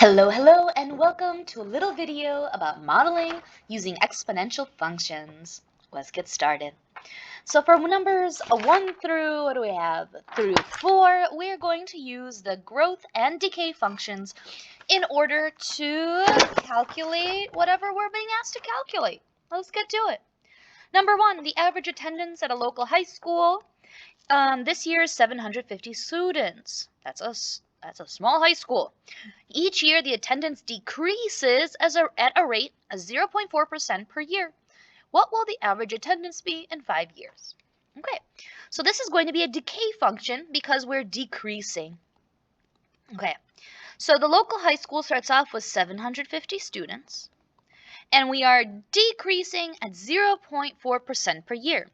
Hello, and welcome to a little video about modeling using exponential functions. Let's get started. So for numbers 1 through, what do we have? Through 4, we're going to use the growth and decay functions in order to calculate whatever we're being asked to calculate. Let's get to it. Number 1, the average attendance at a local high school. This year is 750 students. That's a small high school. Each year, the attendance decreases at a rate of 0.4% per year. What will the average attendance be in 5 years? Okay, so this is going to be a decay function because we're decreasing. Okay, so the local high school starts off with 750 students, and we are decreasing at 0.4% per year.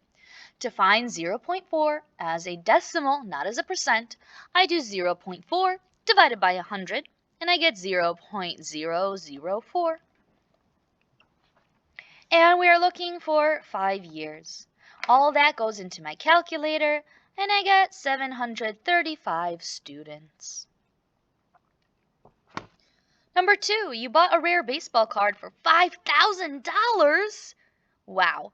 To find 0.4 as a decimal, not as a percent, I do 0.4 divided by 100, and I get 0.004. And we are looking for 5 years. All that goes into my calculator, and I get 735 students. Number 2, you bought a rare baseball card for $5,000. Wow.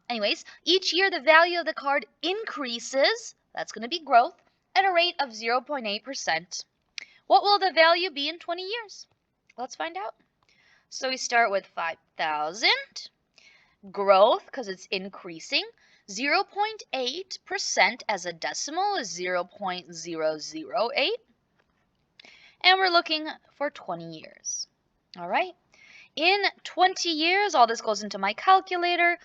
Anyways, each year the value of the card increases, that's going to be growth, at a rate of 0.8%. What will the value be in 20 years? Let's find out. So we start with 5,000. Growth, because it's increasing. 0.8% as a decimal is 0.008. And we're looking for 20 years. All right. In 20 years, all this goes into my calculator.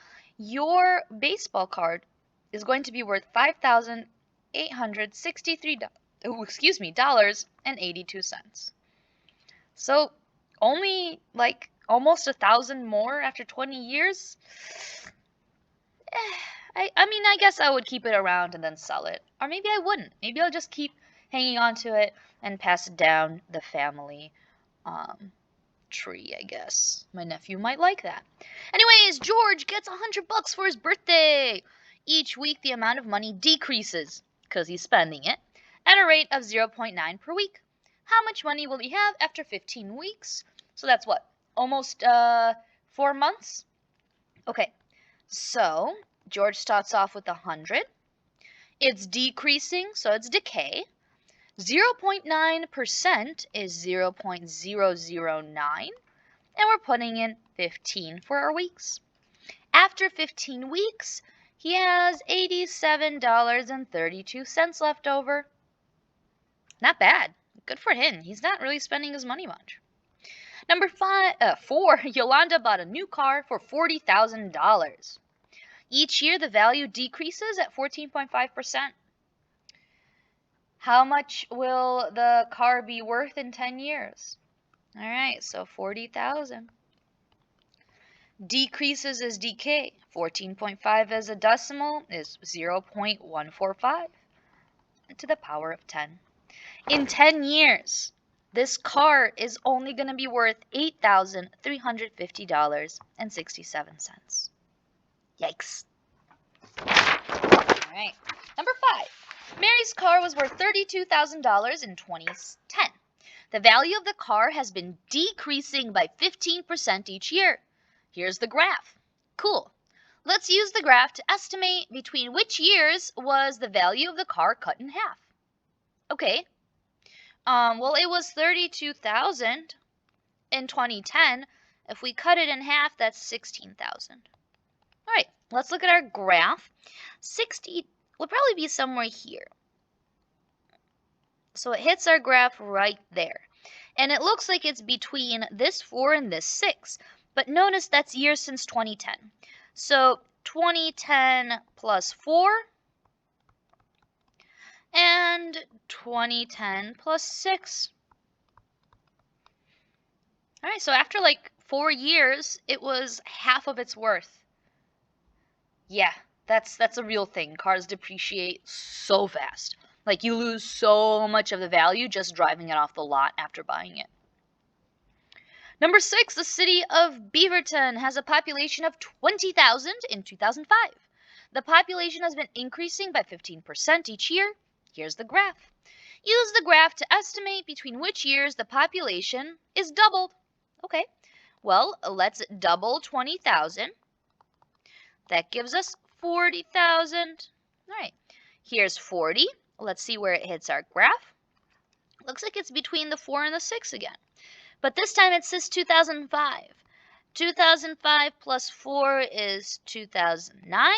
Your baseball card is going to be worth $5,863.82. So only like almost 1,000 more after 20 years. I mean, I guess I would keep it around and then sell it. Or maybe I wouldn't. Maybe I'll just keep hanging on to it and pass it down the family tree, I guess. My nephew might like that. Anyways, George gets $100 for his birthday. Each week, the amount of money decreases because he's spending it at a rate of 0.9 per week. How much money will he have after 15 weeks? So that's what? Almost 4 months? Okay, so George starts off with 100. It's decreasing, so it's decay. 0.9% is 0.009, and we're putting in 15 for our weeks. After 15 weeks, he has $87.32 left over. Not bad. Good for him. He's not really spending his money much. Number 4, Yolanda bought a new car for $40,000. Each year, the value decreases at 14.5%. How much will the car be worth in 10 years? All right, so 40,000. Decreases is decay. 14.5 as a decimal is 0.145 to the power of 10. In 10 years, this car is only going to be worth $8,350.67. Yikes. All right, number 5. Mary's car was worth $32,000 in 2010. The value of the car has been decreasing by 15% each year. Here's the graph. Cool. Let's use the graph to estimate between which years was the value of the car cut in half. Okay. Well, it was $32,000 in 2010. If we cut it in half, that's $16,000. All right, let's look at our graph. 60 will probably be somewhere here. So it hits our graph right there. And it looks like it's between this 4 and this 6. But notice that's years since 2010. So 2010 plus 4 and 2010 plus 6. All right, so after like 4 years, it was half of its worth. Yeah, that's a real thing. Cars depreciate so fast. Like you lose so much of the value just driving it off the lot after buying it. Number 6, the city of Beaverton has a population of 20,000 in 2005. The population has been increasing by 15% each year. Here's the graph. Use the graph to estimate between which years the population is doubled. Okay, well, let's double 20,000. That gives us 40,000. All right, here's 40. Let's see where it hits our graph. Looks like it's between the 4 and the 6 again. But this time it says 2005. 2005 plus 4 is 2009.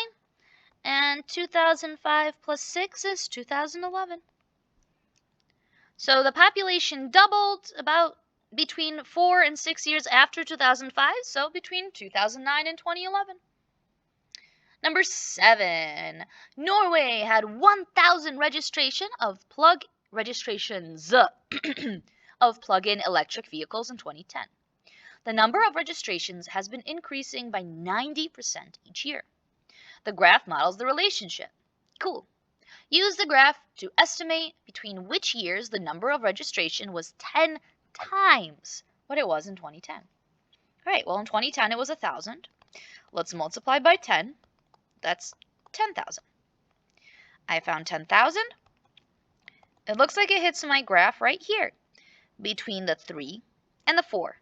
And 2005 plus 6 is 2011. So the population doubled about between 4 and 6 years after 2005, so between 2009 and 2011. Number 7. Norway had 1,000 registrations of plug-in electric vehicles in 2010. The number of registrations has been increasing by 90% each year. The graph models the relationship. Cool. Use the graph to estimate between which years the number of registration was 10 times what it was in 2010. All right, well, in 2010 it was 1,000. Let's multiply by 10. That's 10,000. I found 10,000. It looks like it hits my graph right here between the 3 and the 4.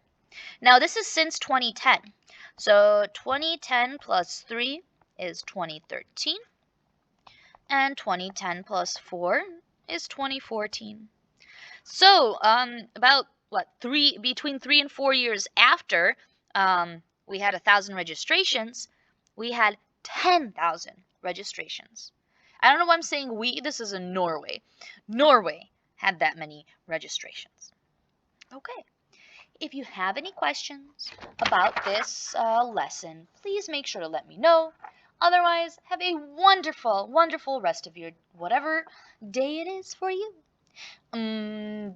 Now, this is since 2010. So 2010 plus 3 is 2013. And 2010 plus 4 is 2014. So, about between 3 and 4 years after we had 1,000 registrations, we had 10,000 registrations. I don't know why I'm saying we. This is in Norway. Norway had that many registrations. Okay. If you have any questions about this lesson, please make sure to let me know. Otherwise, have a wonderful, wonderful rest of your whatever day it is for you. Bye!